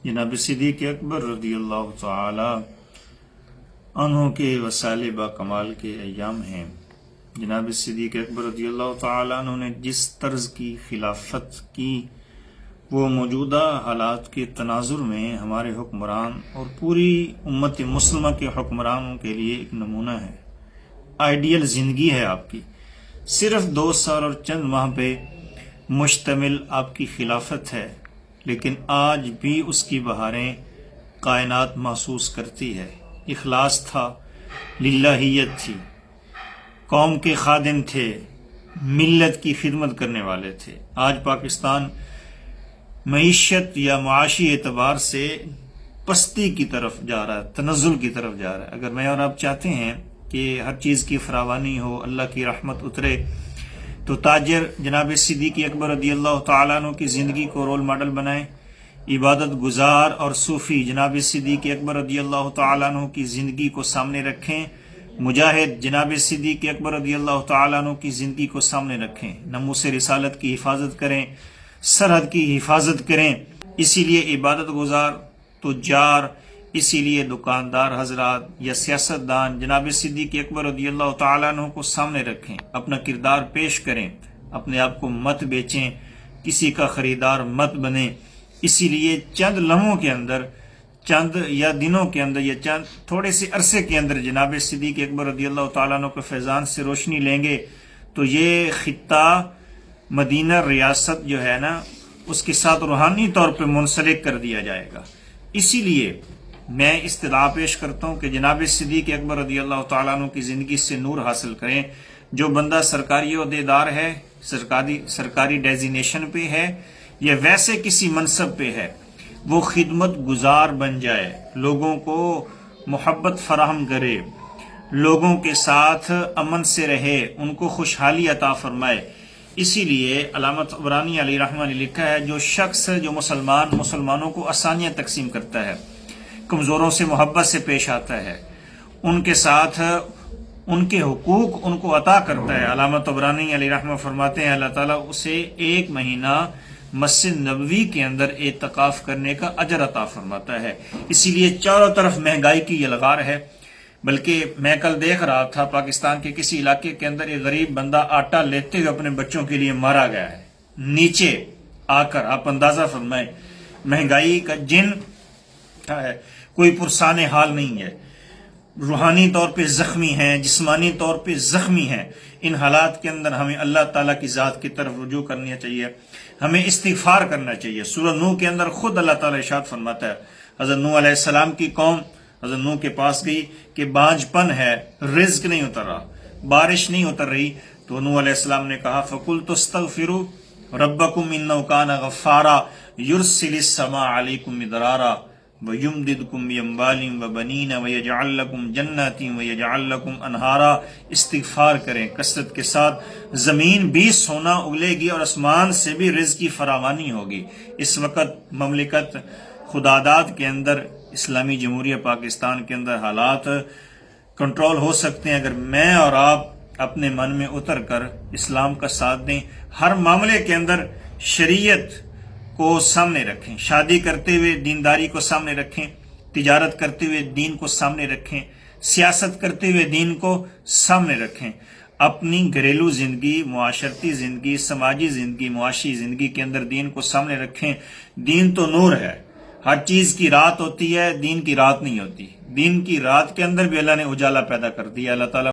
جناب صدیق اکبر رضی اللہ تعالی عنہ کے وسائل با کمال کے ایام ہیں۔ جناب صدیق اکبر رضی اللہ تعالی عنہ نے جس طرز کی خلافت کی وہ موجودہ حالات کے تناظر میں ہمارے حکمران اور پوری امت مسلمہ کے حکمرانوں کے لیے ایک نمونہ ہے۔ آئیڈیل زندگی ہے آپ کی، صرف 2 سال اور چند ماہ پہ مشتمل آپ کی خلافت ہے، لیکن آج بھی اس کی بہاریں کائنات محسوس کرتی ہے۔ اخلاص تھا، للہیت تھی، قوم کے خادم تھے، ملت کی خدمت کرنے والے تھے۔ آج پاکستان معیشت یا معاشی اعتبار سے پستی کی طرف جا رہا ہے، تنزل کی طرف جا رہا ہے۔ اگر میں اور آپ چاہتے ہیں کہ ہر چیز کی فراوانی ہو، اللہ کی رحمت اترے، تو تاجر جناب صدیق اکبر رضی اللہ تعالیٰ عنہ کی زندگی کو رول ماڈل بنائیں۔ عبادت گزار اور صوفی جناب صدیق اکبر رضی اللہ تعالیٰ عنہ کی زندگی کو سامنے رکھیں۔ مجاہد جناب صدیق اکبر رضی اللہ تعالیٰ عنہ کی زندگی کو سامنے رکھیں۔ ناموس رسالت کی حفاظت کریں، سرحد کی حفاظت کریں۔ اسی لیے عبادت گزار، تجار، اسی لیے دکاندار حضرات یا سیاستدان جناب صدیق اکبر رضی اللہ تعالیٰ عنہ کو سامنے رکھیں، اپنا کردار پیش کریں، اپنے آپ کو مت بیچیں، کسی کا خریدار مت بنیں۔ اسی لیے چند لمحوں کے اندر، چند یا دنوں کے اندر یا چند تھوڑے سے عرصے کے اندر جناب صدیق اکبر رضی اللہ تعالیٰ عنہ کے فیضان سے روشنی لیں گے تو یہ خطہ مدینہ ریاست جو ہے نا، اس کے ساتھ روحانی طور پہ منسلک کر دیا جائے گا۔ اسی لیے میں استدعا پیش کرتا ہوں کہ جناب صدیق اکبر رضی اللہ تعالیٰ عنہ کی زندگی سے نور حاصل کریں۔ جو بندہ سرکاری عہدیدار ہے، سرکاری ڈیزینیشن پہ ہے یا ویسے کسی منصب پہ ہے، وہ خدمت گزار بن جائے، لوگوں کو محبت فراہم کرے، لوگوں کے ساتھ امن سے رہے، ان کو خوشحالی عطا فرمائے۔ اسی لیے علامہ طبرانی علیہ رحمہ نے لکھا ہے، جو شخص جو مسلمانوں کو آسانیاں تقسیم کرتا ہے، کمزوروں سے محبت سے پیش آتا ہے، ان کے ساتھ ان کے حقوق ان کو عطا کرتا ہے، علامہ طبرانی علیہ رحمہ فرماتے ہیں اللہ تعالیٰ اسے 1 مہینہ مسجد نبوی کے اندر اعتکاف کرنے کا اجر عطا فرماتا ہے۔ اسی لیے چاروں طرف مہنگائی کی یلغار ہے۔ بلکہ میں کل دیکھ رہا تھا پاکستان کے کسی علاقے کے اندر ایک غریب بندہ آٹا لیتے ہوئے اپنے بچوں کے لیے مارا گیا ہے، نیچے آ کر۔ آپ اندازہ فرمائیں مہنگائی کا جن ہے، کوئی پرسان حال نہیں ہے، روحانی طور پہ زخمی ہیں، جسمانی طور پہ زخمی ہیں۔ ان حالات کے اندر ہمیں اللہ تعالیٰ کی ذات کی طرف رجوع کرنا چاہیے، ہمیں استغفار کرنا چاہیے۔ سورہ نوح کے اندر خود اللہ تعالیٰ ارشاد فرماتا ہے، حضرت نوح علیہ السلام کی قوم حضرت نوح کے پاس گئی کہ بانجھ پن ہے، رزق نہیں اتر رہا، بارش نہیں اتر رہی، تو نوح علیہ السلام نے کہا فَقُلْتُ اسْتَغْفِرُوا رَبَّكُمْ إِنَّهُ كَانَ غَفَّارًا يُرْسِلِ السَّمَاءَ عَلَيْكُمْ مِدْرَارًا وَيُمْدِدْكُمْ بِأَمْوَالٍ وَبَنِينَ وَيَجْعَلْ لَكُمْ جَنَّاتٍ وَيَجْعَلْ لَكُمْ أَنْهَارًا۔ استغفار کریں کثرت کے ساتھ، زمین بھی سونا اگلے گی اور آسمان سے بھی رزق کی فراوانی ہوگی۔ اس وقت مملکت خداداد کے اندر، اسلامی جمہوریہ پاکستان کے اندر حالات کنٹرول ہو سکتے ہیں اگر میں اور آپ اپنے من میں اتر کر اسلام کا ساتھ دیں، ہر معاملے کے اندر شریعت کو سامنے رکھیں، شادی کرتے ہوئے دینداری کو سامنے رکھیں، تجارت کرتے ہوئے دین کو سامنے رکھیں، سیاست کرتے ہوئے دین کو سامنے رکھیں۔ اپنی گھریلو زندگی، معاشرتی زندگی، سماجی زندگی، معاشی زندگی کے اندر دین کو سامنے رکھیں۔ دین تو نور ہے، ہر چیز کی رات ہوتی ہے، دین کی رات نہیں ہوتی۔ دین کی رات کے اندر بھی اللہ نے اجالا پیدا کر دیا۔ اللہ تعالیٰ